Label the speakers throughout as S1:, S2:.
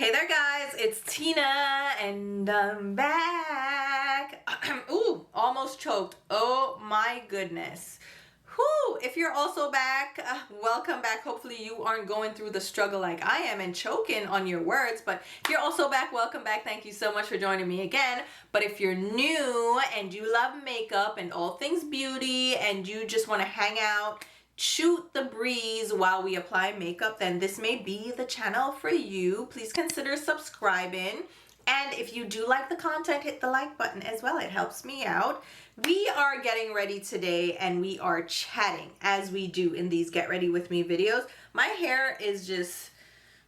S1: Hey there guys, it's Tina and I'm back. Ooh, almost choked. Oh my goodness. Whew, if you're also back, welcome back. Hopefully you aren't going through the struggle like I am and choking on your words, but if you're also back, welcome back. Thank you so much for joining me again. But if you're new and you love makeup and all things beauty and you just want to hang out, shoot the breeze while we apply makeup, then this may be the channel for you. Please consider subscribing, and if you do like the content, hit the like button as well. It helps me out. We are getting ready today and we are chatting as we do in these get ready with me videos. My hair is just,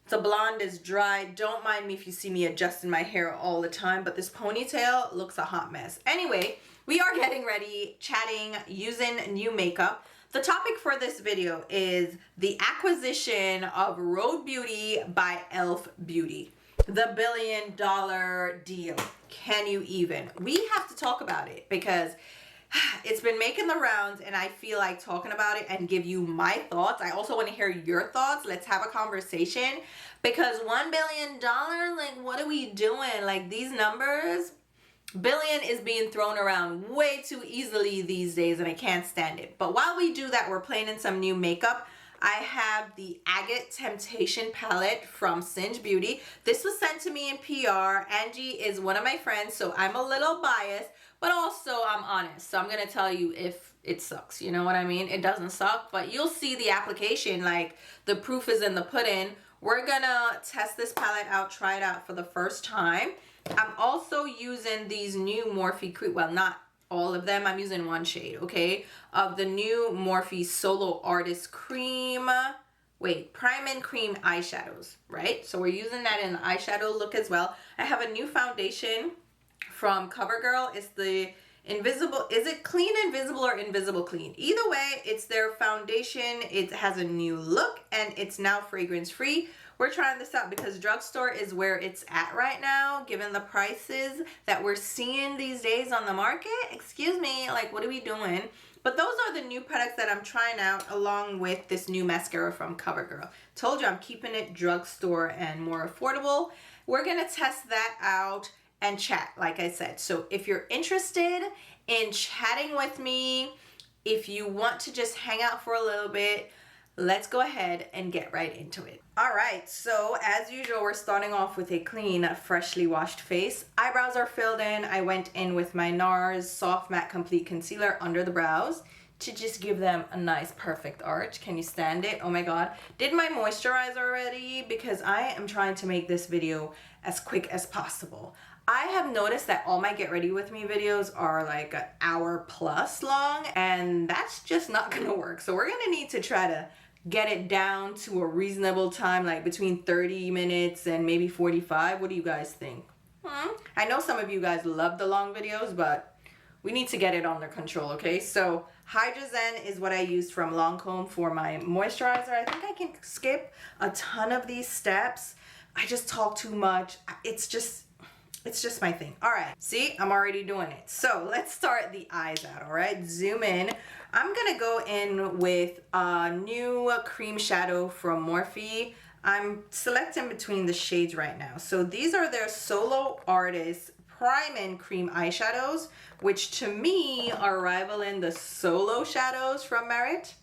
S1: the blonde is dry. Don't mind me if you see me adjusting my hair all the time, but this ponytail looks a hot mess. Anyway, we are getting ready, chatting, using new makeup. The topic for this video is the acquisition of Rhode Beauty by E.L.F. Beauty. The $1 billion deal. Can you even? We have to talk about it because it's been making the rounds and I feel like talking about it and give you my thoughts. I also want to hear your thoughts. Let's have a conversation because $1 billion, like what are we doing? Like these numbers, billion is being thrown around way too easily these days and I can't stand it. But while we do that, we're playing in some new makeup. I have the Agate Temptation palette from Singe Beauty. This was sent to me in PR. Angie is one of my friends, so I'm a little biased, but also I'm honest. So I'm going to tell you if it sucks. You know what I mean? It doesn't suck, but you'll see the application. Like the proof is in the pudding. We're going to test this palette out, try it out for the first time. I'm also using these new Morphe cream, well, not all of them, I'm using one shade, okay, of the new Morphe Solo Artist Cream, Prime and Cream eyeshadows, right? So we're using that in the eyeshadow look as well. I have a new foundation from CoverGirl. It's the Invisible, is it Clean Invisible or Invisible Clean? Either way, it's their foundation. It has a new look and it's now fragrance free. We're trying this out because drugstore is where it's at right now, given the prices that we're seeing these days on the market. Excuse me, like what are we doing? But those are the new products that I'm trying out along with this new mascara from CoverGirl. Told you I'm keeping it drugstore and more affordable. We're gonna test that out and chat, like I said. So if you're interested in chatting with me, if you want to just hang out for a little bit, let's go ahead and get right into it. All right, so as usual, we're starting off with a clean, freshly washed face. Eyebrows are filled in. I went in with my NARS Soft Matte Complete Concealer under the brows to just give them a nice, perfect arch. Can you stand it? Oh my God. Did my moisturizer already because I am trying to make this video as quick as possible. I have noticed that all my get ready with me videos are like an hour plus long and that's just not gonna work. So we're gonna need to try to get it down to a reasonable time, like between 30 minutes and maybe 45. What do you guys think? I know some of you guys love the long videos, but we need to get it under control, okay? So Hydrating is what I used from Lancome for my moisturizer. I think I can skip a ton of these steps. I just talk too much. It's just my thing. All right, see, I'm already doing it. So let's start the eyes out, all right? Zoom in. I'm gonna go in with a new cream shadow from Morphe. I'm selecting between the shades right now. So these are their Solo Artist Prime and Cream eyeshadows, which to me are rivaling the Solo shadows from Merit.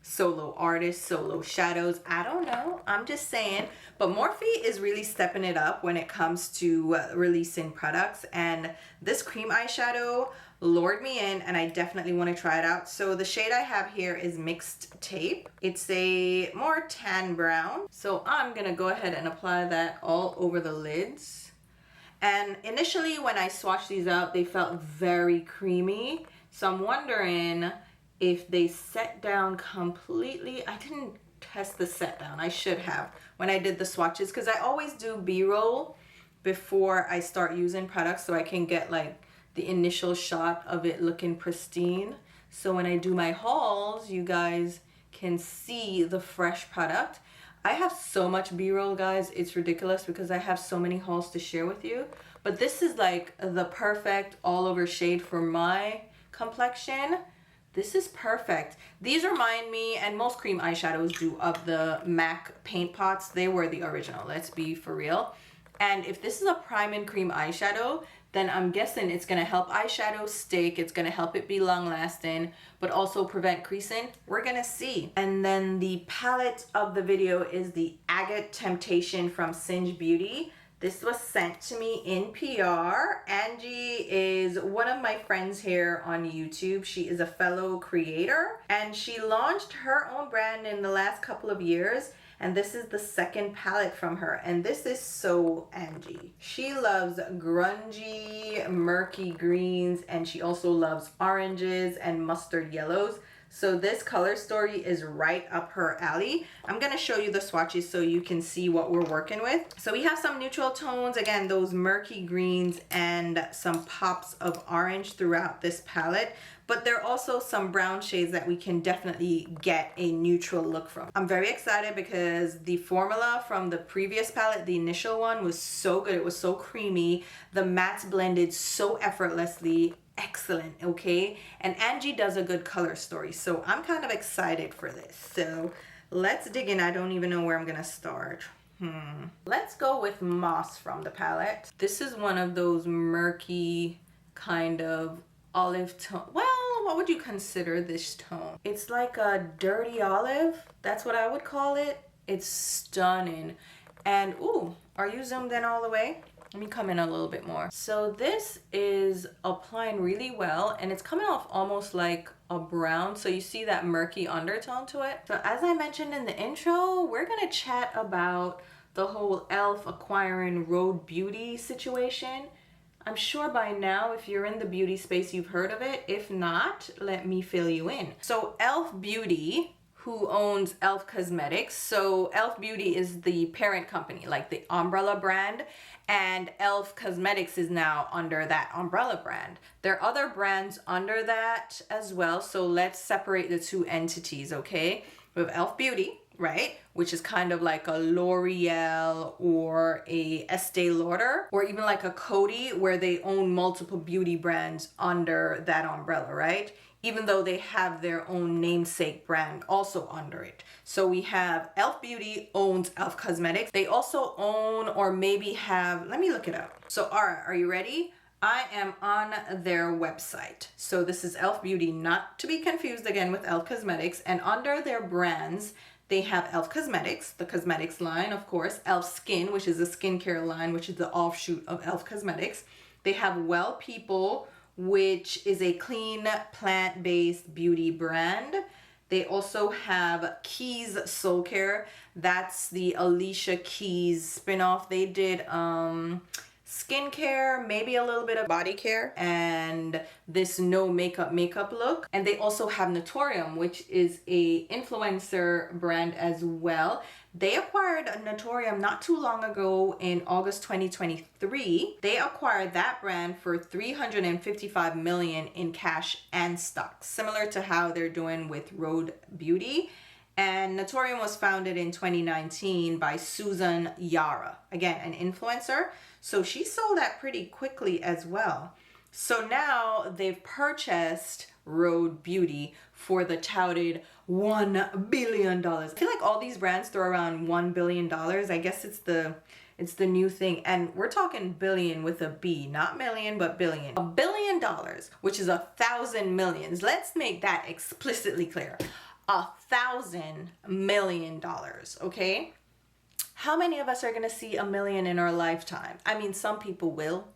S1: Solo Artist, Solo Shadows, I don't know, I'm just saying. But Morphe is really stepping it up when it comes to releasing products, and this cream eyeshadow lured me in and I definitely want to try it out. So the shade I have here is Mixed Tape. It's a more tan brown. So I'm gonna go ahead and apply that all over the lids. And initially when I swatched these out, they felt very creamy. So I'm wondering if they set down completely. I didn't test the set down. I should have when I did the swatches because I always do B-roll before I start using products so I can get like the initial shot of it looking pristine. So when I do my hauls, you guys can see the fresh product. I have so much B-roll, guys. It's ridiculous because I have so many hauls to share with you. But this is like the perfect all over shade for my complexion. This is perfect. These remind me, and most cream eyeshadows do, of the MAC paint pots. They were the original, let's be for real. And if this is a prime and cream eyeshadow, then I'm guessing it's gonna help eyeshadow stick, it's gonna help it be long lasting, but also prevent creasing. We're gonna see. And then the palette of the video is the Agate Temptation from Singe Beauty. This was sent to me in PR. Angie is one of my friends here on YouTube. She is a fellow creator and she launched her own brand in the last couple of years. And this is the second palette from her. And this is so Angie. She loves grungy, murky greens, and she also loves oranges and mustard yellows. So this color story is right up her alley. I'm gonna show you the swatches so you can see what we're working with. So we have some neutral tones, again, those murky greens and some pops of orange throughout this palette. But there are also some brown shades that we can definitely get a neutral look from. I'm very excited because the formula from the previous palette, the initial one, was so good. It was so creamy. The mattes blended so effortlessly. Excellent, okay? And Angie does a good color story, so I'm kind of excited for this. So let's dig in. I don't even know where I'm gonna start. Let's go with Moss from the palette. This is one of those murky kind of olive tone. Well, what would you consider this tone? It's like a dirty olive. That's what I would call it. It's stunning. And ooh, are you zoomed in all the way? Let me come in a little bit more. So this is applying really well and it's coming off almost like a brown. So you see that murky undertone to it. So as I mentioned in the intro, we're gonna chat about the whole E.L.F. acquiring Rhode Beauty situation. I'm sure by now, if you're in the beauty space, you've heard of it. If not, let me fill you in. So E.L.F. Beauty, who owns E.L.F. Cosmetics. So E.L.F. Beauty is the parent company, like the umbrella brand, and E.L.F. Cosmetics is now under that umbrella brand. There are other brands under that as well, so let's separate the two entities, okay? We have E.L.F. Beauty, right? Which is kind of like a L'Oreal or a Estee Lauder, or even like a Coty, where they own multiple beauty brands under that umbrella, right? Even though they have their own namesake brand also under it. So we have E.L.F. Beauty owns E.L.F. Cosmetics. They also own or maybe have, let me look it up. So all right, are you ready? I am on their website. So this is E.L.F. Beauty, not to be confused again with E.L.F. Cosmetics. And under their brands, they have E.L.F. Cosmetics, the cosmetics line, of course. E.L.F. Skin, which is a skincare line, which is the offshoot of E.L.F. Cosmetics. They have Well People, which is a clean plant-based beauty brand. They also have Keys Soul Care. That's the Alicia Keys spinoff. They did skincare, maybe a little bit of body care, and this no makeup look. And they also have Naturium, which is a influencer brand as well. They acquired Naturium not too long ago in August 2023. They acquired that brand for $355 million in cash and stock, similar to how they're doing with Rhode Beauty. And Naturium was founded in 2019 by Susan Yara, again, an influencer. So she sold that pretty quickly as well. So now they've purchased Rhode Beauty for the touted $1 billion. I feel like all these brands throw around $1 billion. I guess it's the new thing. And we're talking billion with a B, not million, but billion. $1 billion, which is 1,000 millions. Let's make that explicitly clear. $1,000 million, okay? How many of us are gonna see a million in our lifetime? I mean, some people will,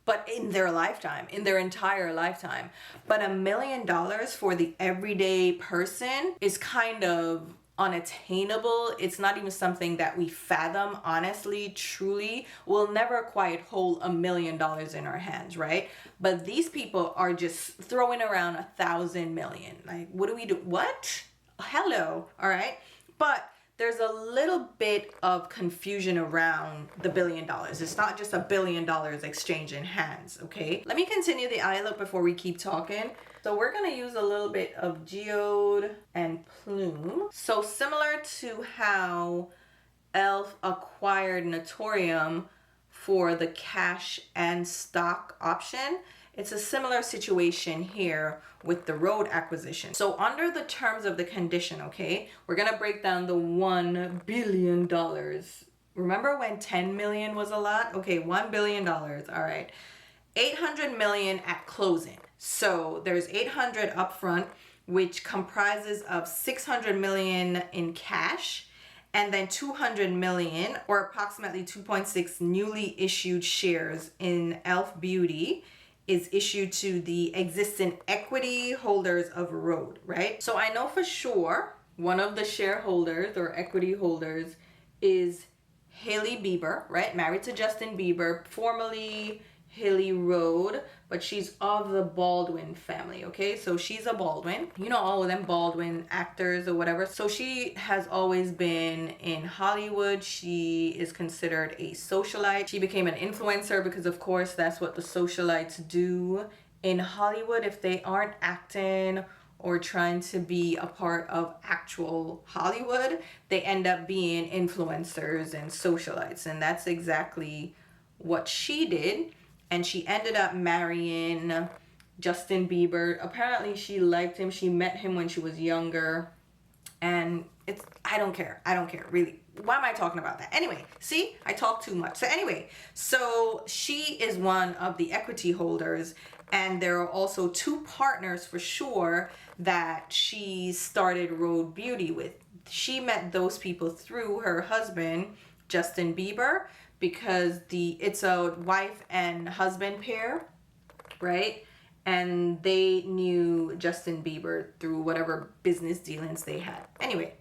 S1: but in their lifetime, in their entire lifetime. But $1 million for the everyday person is kind of unattainable. It's not even something that we fathom, honestly, truly. We'll never quite hold $1 million in our hands, right? But these people are just throwing around 1,000 million. Like, what do we do? What? Hello, all right? But there's a little bit of confusion around the $1 billion. It's not just $1 billion exchanging hands, okay? Let me continue the eye look before we keep talking. So we're gonna use a little bit of Geode and Plume. So similar to how E.L.F. acquired Naturium for the cash and stock option, it's a similar situation here with the Rhode acquisition. So under the terms of the condition, okay, we're gonna break down the $1 billion Remember when 10 million was a lot? Okay, $1 billion. All right. 800 million at closing. So there's 800 upfront, which comprises of 600 million in cash, and then 200 million, or approximately 2.6 newly issued shares in E.L.F. Beauty, is issued to the existing equity holders of Rhode, right? So I know for sure one of the shareholders or equity holders is Hailey Bieber, right? Married to Justin Bieber, formerly Hailey Rhode, but she's of the Baldwin family, okay? So she's a Baldwin. You know, all of them Baldwin actors or whatever. So she has always been in Hollywood. She is considered a socialite. She became an influencer because, of course, that's what the socialites do in Hollywood. If they aren't acting or trying to be a part of actual Hollywood, they end up being influencers and socialites. And that's exactly what she did. And she ended up marrying Justin Bieber. Apparently she liked him. She met him when she was younger. And I don't care, really. Why am I talking about that? Anyway, see, I talk too much. So anyway, so she is one of the equity holders. And there are also two partners for sure that she started Rhode Beauty with. She met those people through her husband, Justin Bieber, because it's a wife and husband pair, right? And they knew Justin Bieber through whatever business dealings they had. Anyway,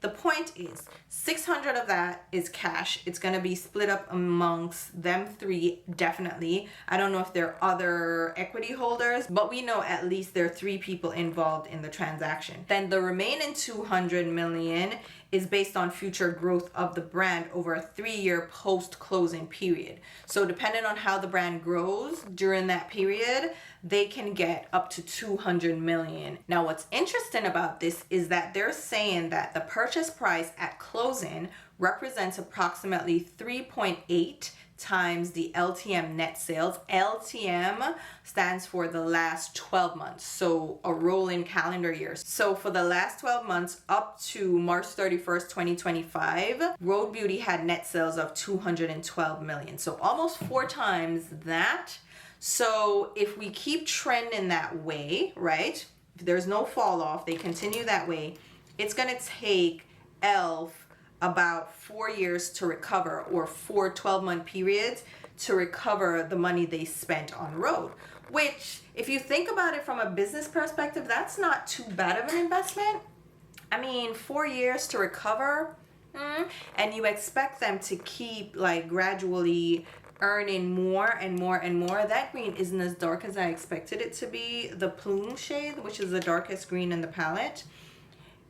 S1: the point is 600 of that is cash. It's going to be split up amongst them three, definitely. I don't know if there are other equity holders, but we know at least there are 3 people involved in the transaction. Then the remaining 200 million is based on future growth of the brand over a 3-year post-closing period. So depending on how the brand grows during that period, they can get up to 200 million. Now, what's interesting about this is that they're saying that the purchase price at closing represents approximately 3.8 times the LTM net sales. LTM stands for the last 12 months, so a rolling calendar year. So for the last 12 months up to March 31st, 2025, Rhode Beauty had net sales of 212 million. So almost 4 times that. So if we keep trending that way, right? If there's no fall off, they continue that way, it's gonna take E.L.F. about 4 years to recover, or 4 12-month periods to recover the money they spent on Rhode. Which, if you think about it from a business perspective, that's not too bad of an investment. I mean, 4 years to recover, and you expect them to keep like gradually earning more and more and more. That green isn't as dark as I expected it to be. The plume shade, which is the darkest green in the palette,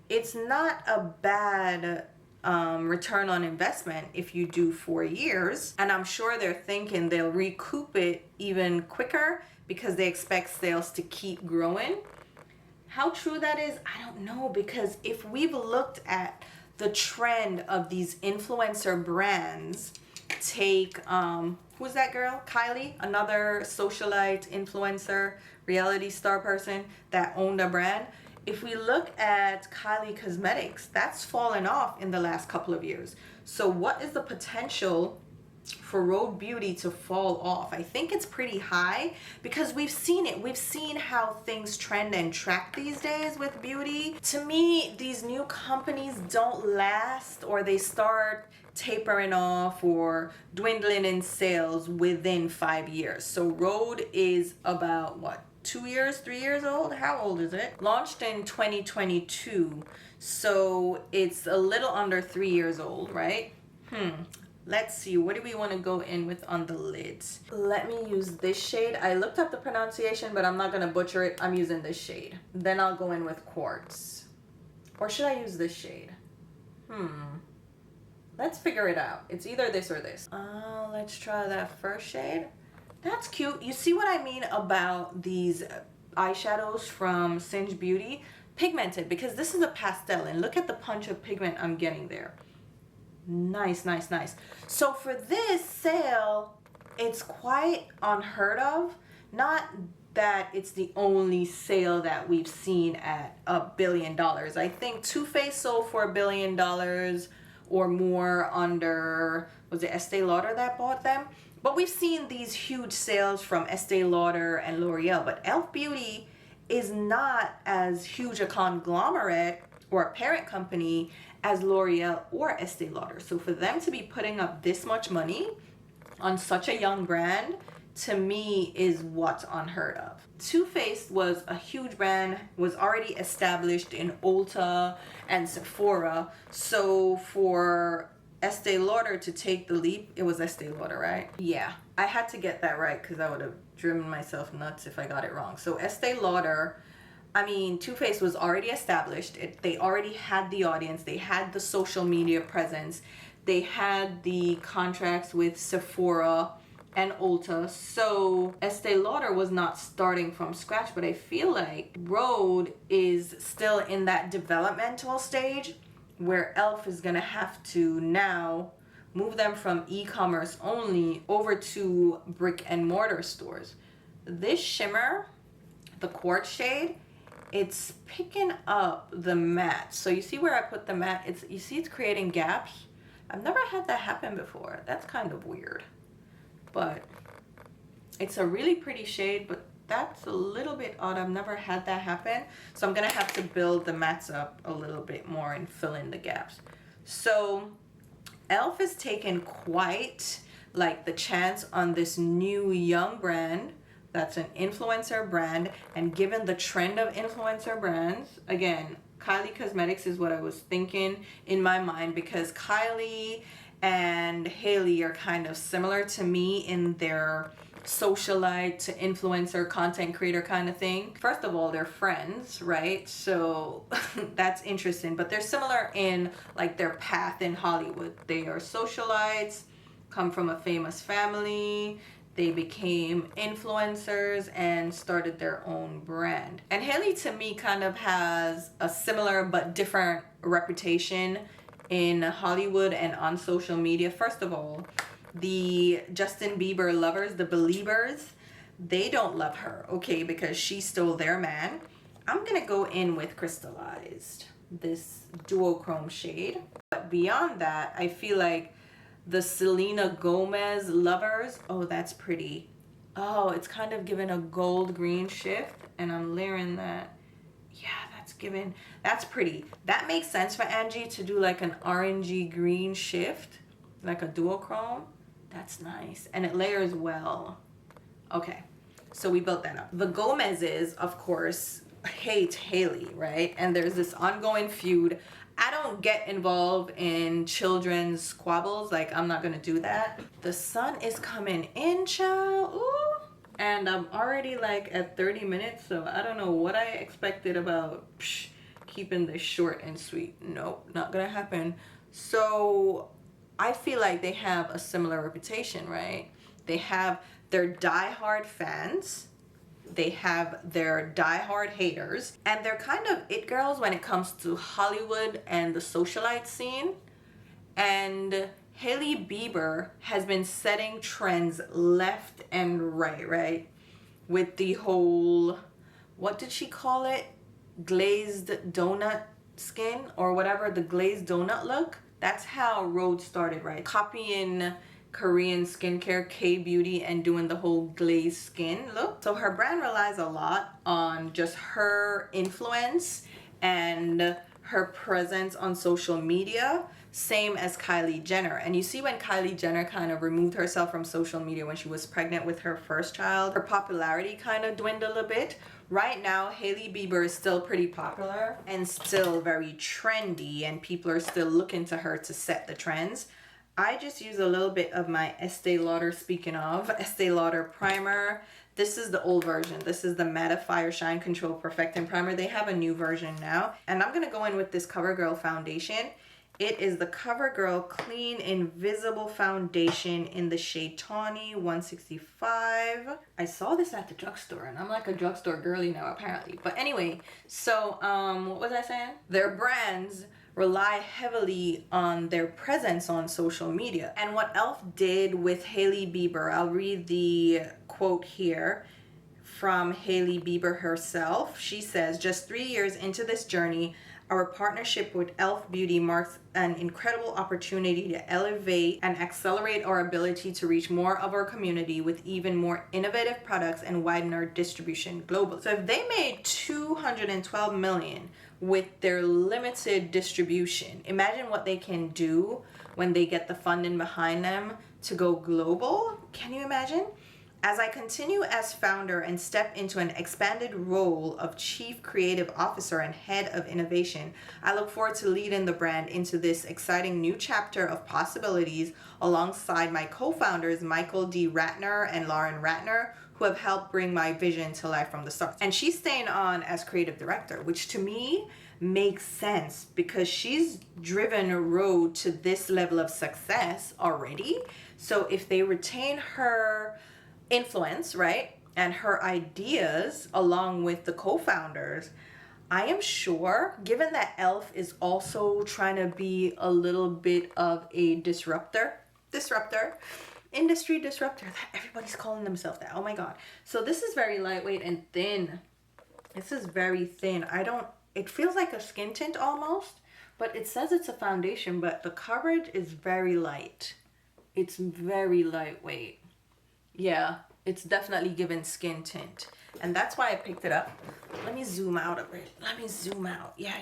S1: it's not a bad return on investment if you do 4 years. And I'm sure they're thinking they'll recoup it even quicker because they expect sales to keep growing. How true that is, I don't know, because if we've looked at the trend of these influencer brands, take who's that girl? Kylie, another socialite influencer, reality star person that owned a brand. If we look at Kylie Cosmetics, that's fallen off in the last couple of years. So what is the potential for Rhode Beauty to fall off? I think it's pretty high because we've seen it. We've seen how things trend and track these days with beauty. To me, these new companies don't last, or they start tapering off or dwindling in sales within 5 years. So Rhode is about what? 2 years, 3 years old? How old is it? Launched in 2022. So it's a little under 3 years old, right? Let's see, what do we want to go in with on the lids? Let me use this shade. I looked up the pronunciation, but I'm not going to butcher it. I'm using this shade. Then I'll go in with Quartz. Or should I use this shade? Let's figure it out. It's either this or this. Let's try that first shade. That's cute. You see what I mean about these eyeshadows from Singe Beauty? Pigmented, because this is a pastel, and look at the punch of pigment I'm getting there. Nice, nice, nice. So for this sale, it's quite unheard of. Not that it's the only sale that we've seen at $1 billion. I think Too Faced sold for $1 billion, or more under, was it Estee Lauder that bought them? But we've seen these huge sales from Estee Lauder and L'Oreal, but e.l.f. Beauty is not as huge a conglomerate or a parent company as L'Oreal or Estee Lauder. So for them to be putting up this much money on such a young brand, to me, is what's unheard of. Too Faced was a huge brand, was already established in Ulta and Sephora. So for Estee Lauder to take the leap, it was Estee Lauder, right? Yeah, I had to get that right because I would have driven myself nuts if I got it wrong. So Estee Lauder, I mean, Too Faced was already established. They already had the audience. They had the social media presence. They had the contracts with Sephora and Ulta. So Estee Lauder was not starting from scratch, but I feel like Rhode is still in that developmental stage where e.l.f. is gonna have to now move them from e-commerce only over to brick and mortar stores. This shimmer, the quartz shade, it's picking up the matte. So you see where I put the matte? You see it's creating gaps. I've never had that happen before. That's kind of weird. But it's a really pretty shade, but that's a little bit odd. I've never had that happen. So I'm gonna have to build the mattes up a little bit more and fill in the gaps. So e.l.f. is taking quite like the chance on this new young brand that's an influencer brand, and given the trend of influencer brands, again, Kylie Cosmetics is what I was thinking in my mind, because Kylie and Hailey are kind of similar to me in their socialite to influencer content creator kind of thing. First of all, they're friends, right? So that's interesting, but they're similar in like their path in Hollywood. They are socialites, come from a famous family. They became influencers and started their own brand. And Hailey, to me, kind of has a similar but different reputation in Hollywood and on social media. First of all, the Justin Bieber lovers, the Beliebers, they don't love her, okay, because she stole their man. I'm gonna go in with Crystallized, this duochrome shade. But beyond that, I feel like the Selena Gomez lovers, oh, that's pretty. Oh, it's kind of giving a gold green shift, and I'm layering that. Yeah, that's pretty. That makes sense for Angie to do like an orangey green shift, like a duochrome. That's nice, and it layers well. Okay, so we built that up. The Gomez's, of course, hate Hailey, right? And there's this ongoing feud. I don't get involved in children's squabbles. Like, I'm not gonna do that. The sun is coming in, child. Ooh. And I'm already like at 30 minutes, so I don't know what I expected about keeping this short and sweet. Nope, not gonna happen. So I feel like they have a similar reputation, right? They have their diehard fans. They have their diehard haters, and they're kind of it girls when it comes to Hollywood and the socialite scene. And Hailey Bieber has been setting trends left and right? With the whole, what did she call it? Glazed donut skin or whatever, the glazed donut look. That's how Rhode started, right? Copying Korean skincare, K-beauty, and doing the whole glazed skin look. So her brand relies a lot on just her influence and her presence on social media, same as Kylie Jenner. And you see when Kylie Jenner kind of removed herself from social media when she was pregnant with her first child, her popularity kind of dwindled a bit. Right now, Hailey Bieber is still pretty popular and still very trendy, and people are still looking to her to set the trends. I just use a little bit of my Estee Lauder, speaking of, Estee Lauder primer. This is the old version. This is the Mattifier Shine Control Perfecting Primer. They have a new version now. And I'm going to go in with this CoverGirl foundation. It is the CoverGirl Clean Invisible Foundation in the shade Tawny 165. I saw this at the drugstore, and I'm like a drugstore girly now, apparently. But anyway, so what was I saying? Their brands rely heavily on their presence on social media. And what e.l.f. did with Hailey Bieber, I'll read the quote here from Hailey Bieber herself. She says, "Just 3 years into this journey, Our partnership with E.L.F. Beauty marks an incredible opportunity to elevate and accelerate our ability to reach more of our community with even more innovative products and widen our distribution globally. So if they made $212 million with their limited distribution, imagine what they can do when they get the funding behind them to go global. Can you imagine? As I continue as founder and step into an expanded role of Chief Creative Officer and Head of Innovation, I look forward to leading the brand into this exciting new chapter of possibilities alongside my co-founders Michael D. Ratner and Lauren Ratner, who have helped bring my vision to life from the start. And she's staying on as creative director, which to me makes sense because she's driven a road to this level of success already. So if they retain her influence, right, and her ideas along with the co-founders, I am sure, given that E.L.F. is also trying to be a little bit of a industry disruptor, that everybody's calling themselves that. Oh my god. So this is very lightweight and thin. This is very thin. It feels like a skin tint almost, but it says it's a foundation, but the coverage is very light. It's very lightweight. Yeah, it's definitely given skin tint. And that's why I picked it up. Let me zoom out a bit. Let me zoom out. Yeah.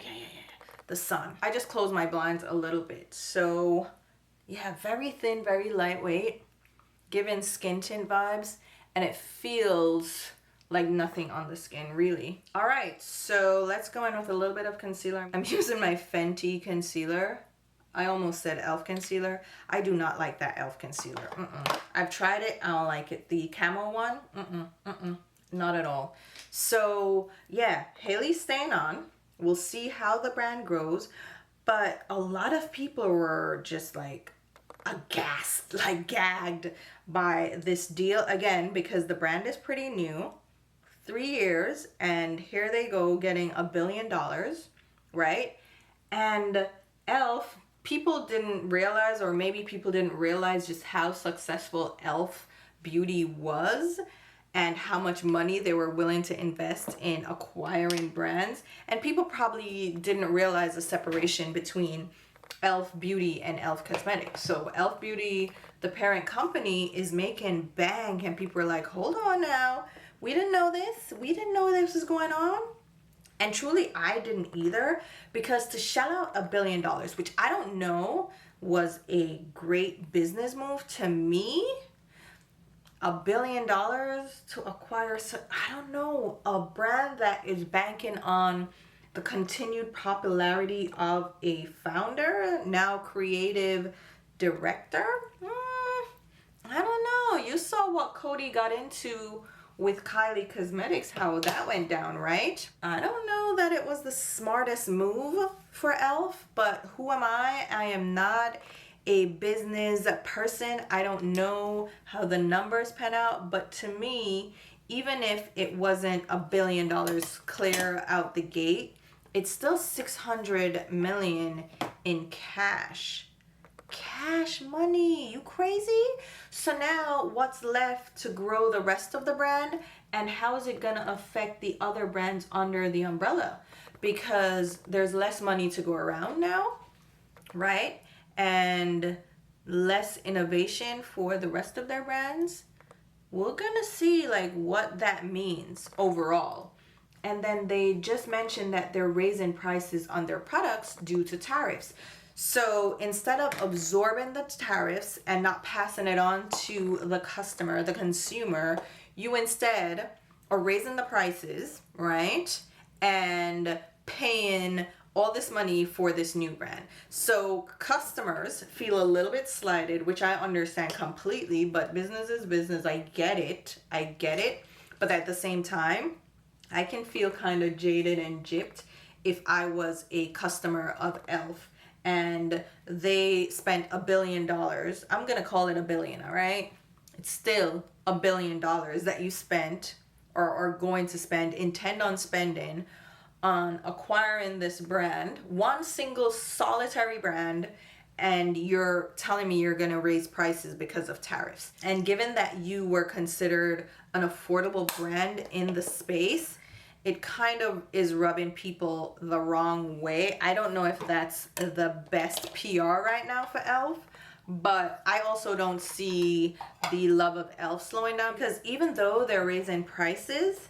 S1: The sun. I just closed my blinds a little bit. So, yeah, very thin, very lightweight. Given skin tint vibes. And it feels like nothing on the skin, really. All right, so let's go in with a little bit of concealer. I'm using my Fenty concealer. I almost said E.L.F. concealer. I do not like that E.L.F. concealer. I've tried it. I don't like it. The camo one, not at all. So yeah, Haley's staying on. We'll see how the brand grows. But a lot of people were just like aghast, like gagged by this deal. Again, because the brand is pretty new. 3 years, and here they go getting $1 billion, right? And E.L.F., people didn't realize, or maybe people didn't realize just how successful E.L.F. Beauty was and how much money they were willing to invest in acquiring brands. And people probably didn't realize the separation between E.L.F. Beauty and E.L.F. Cosmetics. So E.L.F. Beauty, the parent company, is making bank, and people are like, hold on now. We didn't know this. We didn't know this was going on. And truly, I didn't either, because to shell out $1 billion, which I don't know was a great business move to me, $1 billion to acquire, I don't know, a brand that is banking on the continued popularity of a founder, now creative director. I don't know. You saw what Cody got into with Kylie Cosmetics, how that went down, right? I don't know that it was the smartest move for E.L.F., but who am I? I am not a business person. I don't know how the numbers pan out, but to me, even if it wasn't $1 billion clear out the gate, it's still $600 million in cash money. You crazy? So now what's left to grow the rest of the brand, and how is it gonna affect the other brands under the umbrella? Because there's less money to go around now, right? And less innovation for the rest of their brands. We're gonna see like what that means overall. And then they just mentioned that they're raising prices on their products due to tariffs. So instead of absorbing the tariffs and not passing it on to the customer, the consumer, you instead are raising the prices, right? And paying all this money for this new brand. So customers feel a little bit slighted, which I understand completely, but business is business. I get it. But at the same time, I can feel kind of jaded and gypped if I was a customer of E.L.F. and they spent $1 billion. I'm going to call it $1 billion, all right? It's still $1 billion that you spent or are going to spend, intend on spending on acquiring this brand, one single solitary brand, and you're telling me you're going to raise prices because of tariffs. And given that you were considered an affordable brand in the space, it kind of is rubbing people the wrong way. I don't know if that's the best PR right now for E.L.F, but I also don't see the love of E.L.F slowing down, because even though they're raising prices,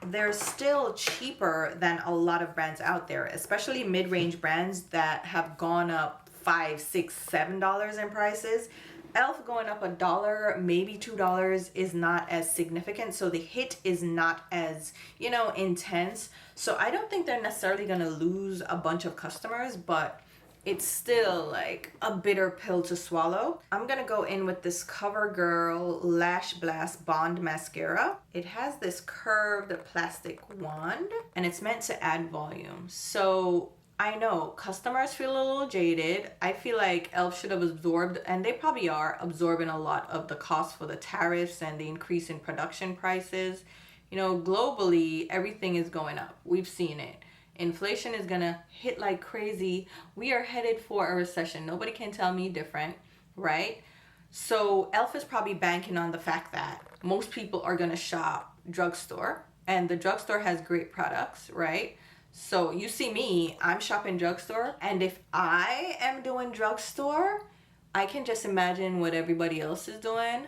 S1: they're still cheaper than a lot of brands out there, especially mid-range brands that have gone up $5, $6, $7 in prices. E.L.F going up $1, maybe $2 is not as significant, so the hit is not as, you know, intense. So I don't think they're necessarily gonna lose a bunch of customers, but it's still like a bitter pill to swallow. I'm gonna go in with this CoverGirl Lash Blast Bond Mascara. It has this curved plastic wand and it's meant to add volume. So I know customers feel a little jaded. I feel like E.L.F should have absorbed, and they probably are absorbing a lot of the cost for the tariffs and the increase in production prices. You know, globally, everything is going up. We've seen it. Inflation is gonna hit like crazy. We are headed for a recession. Nobody can tell me different, right? So E.L.F is probably banking on the fact that most people are gonna shop drugstore, and the drugstore has great products, right? So you see me, I'm shopping drugstore, and if I am doing drugstore, I can just imagine what everybody else is doing.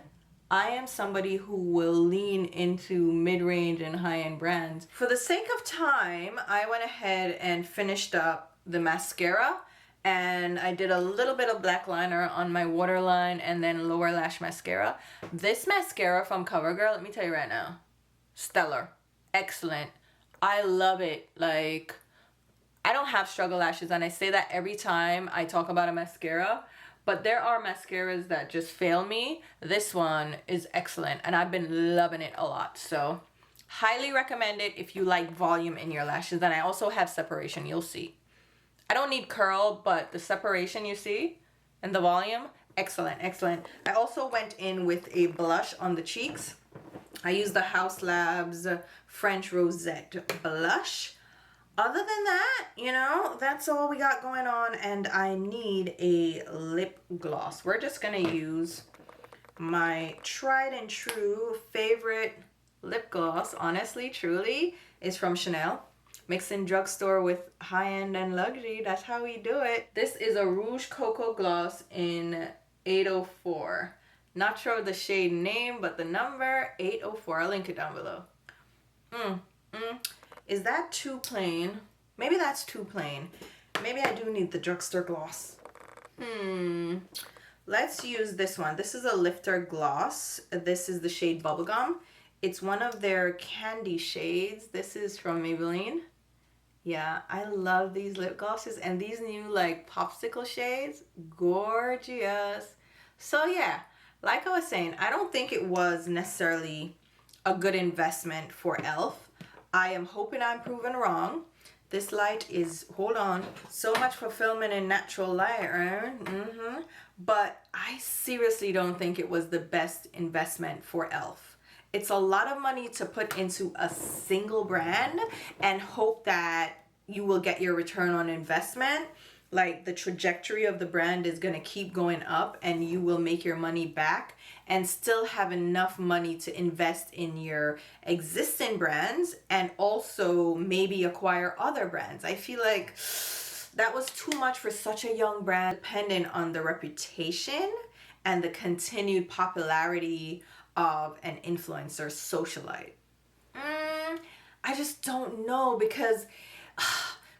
S1: I am somebody who will lean into mid-range and high-end brands. For the sake of time, I went ahead and finished up the mascara, and I did a little bit of black liner on my waterline and then lower lash mascara. This mascara from CoverGirl, let me tell you right now, stellar, excellent. I love it. Like, I don't have struggle lashes, and I say that every time I talk about a mascara, but there are mascaras that just fail me. This one is excellent, and I've been loving it a lot. So highly recommend it if you like volume in your lashes. And I also have separation, you'll see. I don't need curl, but the separation you see and the volume, excellent, excellent. I also went in with a blush on the cheeks. I used the Haus Labs French Rosette blush. Other than that, you know, that's all we got going on, and I need a lip gloss. We're just gonna use my tried and true favorite lip gloss, honestly, truly, is from Chanel. Mixing drugstore with high-end and luxury, that's how we do it. This is a Rouge Cocoa Gloss in 804. Not sure of the shade name, but the number 804. I'll link it down below. Is that too plain? Maybe that's too plain. Maybe I do need the drugstore gloss. Let's use this one. This is a lifter gloss. This is the shade Bubblegum. It's one of their candy shades. This is from Maybelline. Yeah, I love these lip glosses, and these new like popsicle shades, gorgeous. So yeah, like I was saying, I don't think it was necessarily a good investment for E.L.F. I am hoping I'm proven wrong. This light is, hold on, so much for filming in natural light, right? But I seriously don't think it was the best investment for E.L.F. It's a lot of money to put into a single brand and hope that you will get your return on investment. Like, the trajectory of the brand is going to keep going up and you will make your money back and still have enough money to invest in your existing brands and also maybe acquire other brands. I feel like that was too much for such a young brand, dependent on the reputation and the continued popularity of an influencer socialite. I just don't know, because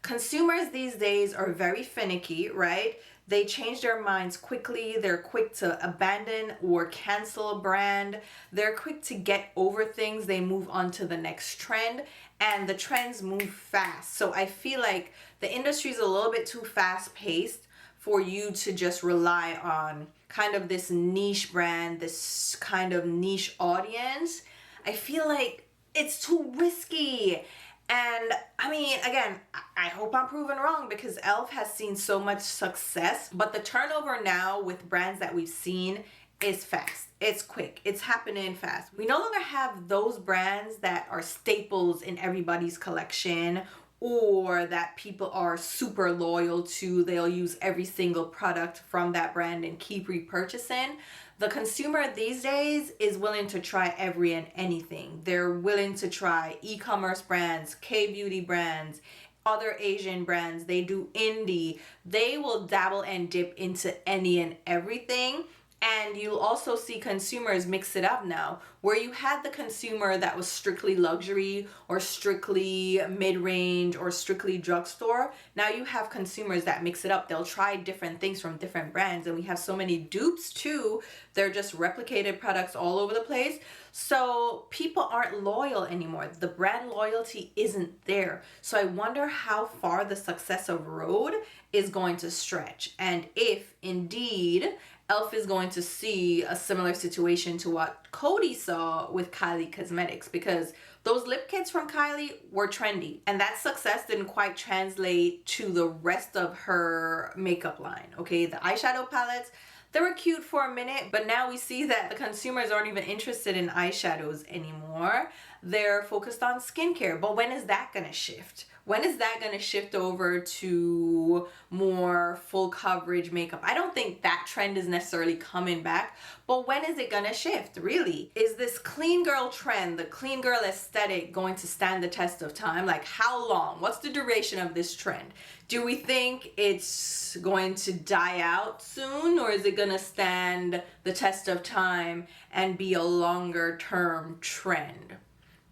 S1: consumers these days are very finicky, right? They change their minds quickly. They're quick to abandon or cancel a brand. They're quick to get over things. They move on to the next trend, and the trends move fast. So I feel like the industry is a little bit too fast paced for you to just rely on kind of this niche brand, this kind of niche audience. I feel like it's too risky. And I mean, again, I hope I'm proven wrong, because E.L.F has seen so much success, but the turnover now with brands that we've seen is fast. It's quick. It's happening fast. We no longer have those brands that are staples in everybody's collection, or that people are super loyal to. They'll use every single product from that brand and keep repurchasing. The consumer these days is willing to try every and anything. They're willing to try e-commerce brands, K-beauty brands, other Asian brands. They do indie. They will dabble and dip into any and everything. And you'll also see consumers mix it up now, where you had the consumer that was strictly luxury or strictly mid-range or strictly drugstore. Now you have consumers that mix it up. They'll try different things from different brands, and we have so many dupes too. They're just replicated products all over the place. So people aren't loyal anymore. The brand loyalty isn't there. So I wonder how far the success of Rhode is going to stretch, and if indeed E.L.F is going to see a similar situation to what Cody saw with Kylie Cosmetics, because those lip kits from Kylie were trendy, and that success didn't quite translate to the rest of her makeup line. Okay, the eyeshadow palettes, they were cute for a minute, but now we see that the consumers aren't even interested in eyeshadows anymore. They're focused on skincare. But when is that gonna shift? When is that going to shift over to more full coverage makeup? I don't think that trend is necessarily coming back, but when is it going to shift, really? Is this clean girl trend, the clean girl aesthetic, going to stand the test of time? Like, how long? What's the duration of this trend? Do we think it's going to die out soon, or is it going to stand the test of time and be a longer term trend?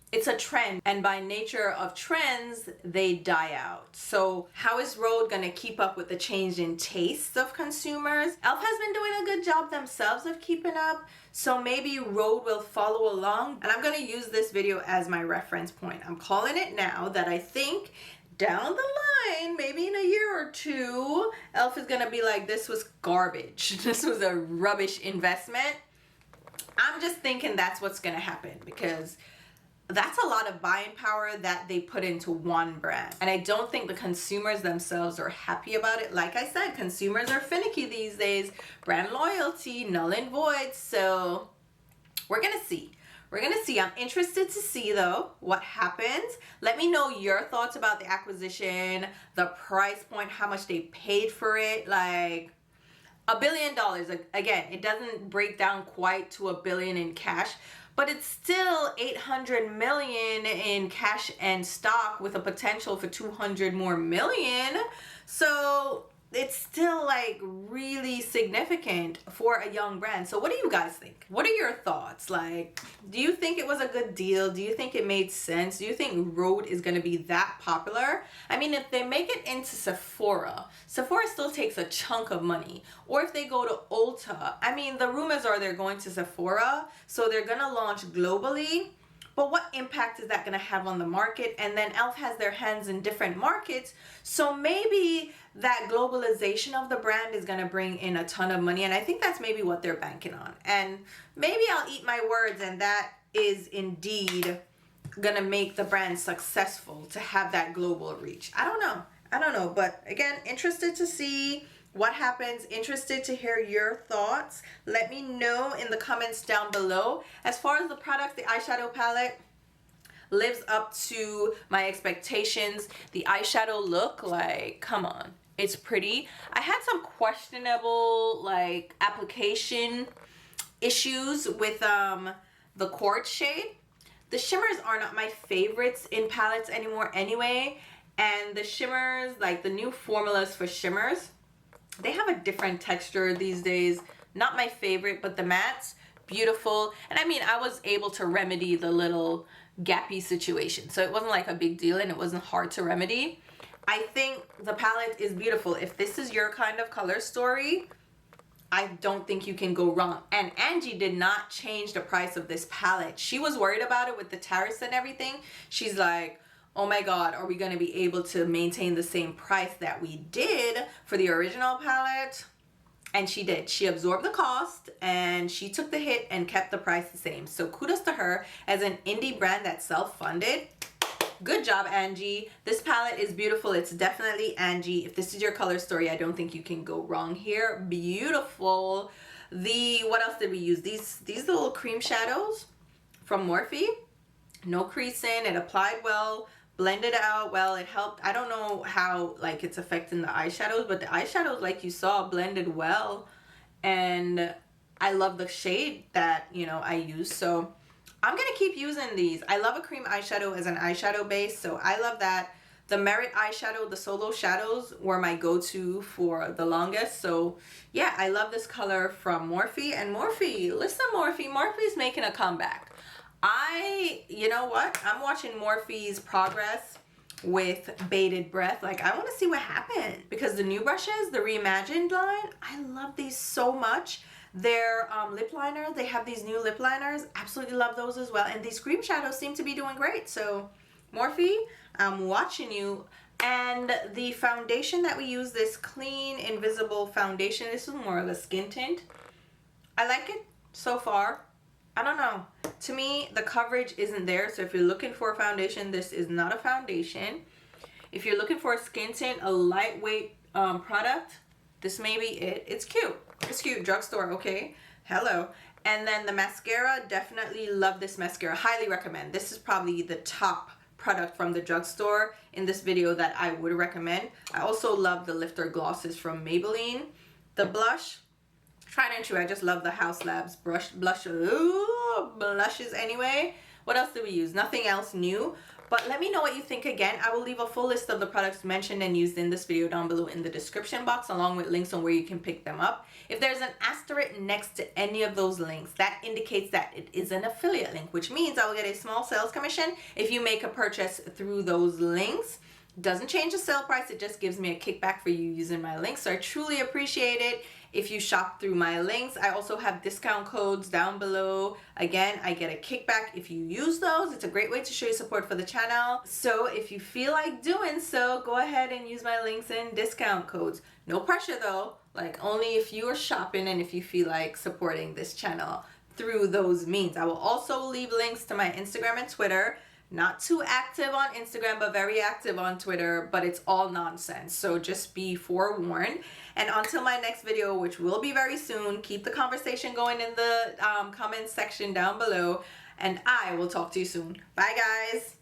S1: It's a trend, and by nature of trends, they die out. So how is Rhode gonna keep up with the change in tastes of consumers? E.L.F has been doing a good job themselves of keeping up, so maybe Rhode will follow along. And I'm gonna use this video as my reference point. I'm calling it now that I think down the line, maybe in a year or two, E.L.F is gonna be like, this was garbage. This was a rubbish investment. I'm just thinking that's what's gonna happen, because that's a lot of buying power that they put into one brand. And I don't think the consumers themselves are happy about it. Like I said, consumers are finicky these days. Brand loyalty, null and void. So we're gonna see. We're gonna see. I'm interested to see though what happens. Let me know your thoughts about the acquisition, the price point, how much they paid for it. Like $1 billion. Again, it doesn't break down quite to $1 billion in cash, but it's still 800 million in cash and stock with a potential for 200 more million. So it's still like really significant for a young brand. So what do you guys think? What are your thoughts? Like, do you think it was a good deal? Do you think it made sense? Do you think Rhode is going to be that popular? I mean, if they make it into Sephora, Sephora still takes a chunk of money. Or if they go to Ulta, I mean, the rumors are they're going to Sephora, so they're going to launch globally. But what impact is that going to have on the market? And then E.L.F has their hands in different markets. So maybe that globalization of the brand is going to bring in a ton of money. And I think that's maybe what they're banking on. And maybe I'll eat my words, and that is indeed going to make the brand successful to have that global reach. I don't know. But again, interested to see what happens. Interested to hear your thoughts. Let me know in the comments down below. As far as the product, the eyeshadow palette lives up to my expectations. The eyeshadow look, like, come on, it's pretty. I had some questionable like application issues with the quartz shade. The shimmers are not my favorites in palettes anymore anyway, and the shimmers, like the new formulas for shimmers, they have a different texture these days. Not my favorite, but the mattes, beautiful. And I mean, I was able to remedy the little gappy situation, so it wasn't like a big deal, and it wasn't hard to remedy. I think the palette is beautiful. If this is your kind of color story, I don't think you can go wrong. And Angie did not change the price of this palette. She was worried about it with the tariffs and everything. She's like, oh my God, are we going to be able to maintain the same price that we did for the original palette? And she did. She absorbed the cost and she took the hit and kept the price the same. So kudos to her as an indie brand that's self-funded. Good job, Angie. This palette is beautiful. It's definitely Angie. If this is your color story, I don't think you can go wrong here. Beautiful. What else did we use? These little cream shadows from Morphe. No creasing. It applied well. blended out well. It helped. I don't know how like it's affecting the eyeshadows, but the eyeshadows, like you saw, blended well. And I love the shade that, you know, I use. So I'm going to keep using these. I love a cream eyeshadow as an eyeshadow base. So I love that. The Merit eyeshadow, the Solo Shadows, were my go-to for the longest. So yeah, I love this color from Morphe. And Morphe, listen, Morphe's making a comeback. You know what? I'm watching Morphe's progress with Bated Breath. Like, I want to see what happened, because the new brushes, the reimagined line, I love these so much. Their lip liner, they have these new lip liners. Absolutely love those as well. And these cream shadows seem to be doing great. So Morphe, I'm watching you. And the foundation that we use, this Clean Invisible foundation, this is more of a skin tint. I like it so far. I don't know. To me, the coverage isn't there. So if you're looking for a foundation, this is not a foundation. If you're looking for a skin tint, a lightweight product, this may be it. It's cute. It's cute. Drugstore, okay? Hello. And then the mascara, definitely love this mascara. Highly recommend. This is probably the top product from the drugstore in this video that I would recommend. I also love the Lifter glosses from Maybelline. The blush, tried and true. I just love the House Labs blushes anyway. What else do we use? Nothing else new. But let me know what you think again. I will leave a full list of the products mentioned and used in this video down below in the description box, along with links on where you can pick them up. If there's an asterisk next to any of those links, that indicates that it is an affiliate link, which means I will get a small sales commission if you make a purchase through those links. Doesn't change the sale price, it just gives me a kickback for you using my links. So I truly appreciate it if you shop through my links. I also have discount codes down below. Again, I get a kickback if you use those. It's a great way to show your support for the channel. So if you feel like doing so, go ahead and use my links and discount codes. No pressure though, like only if you are shopping and if you feel like supporting this channel through those means. I will also leave links to my Instagram and Twitter. Not too active on Instagram, but very active on Twitter, but it's all nonsense. So just be forewarned. And until my next video, which will be very soon, keep the conversation going in the comment section down below. And I will talk to you soon. Bye, guys.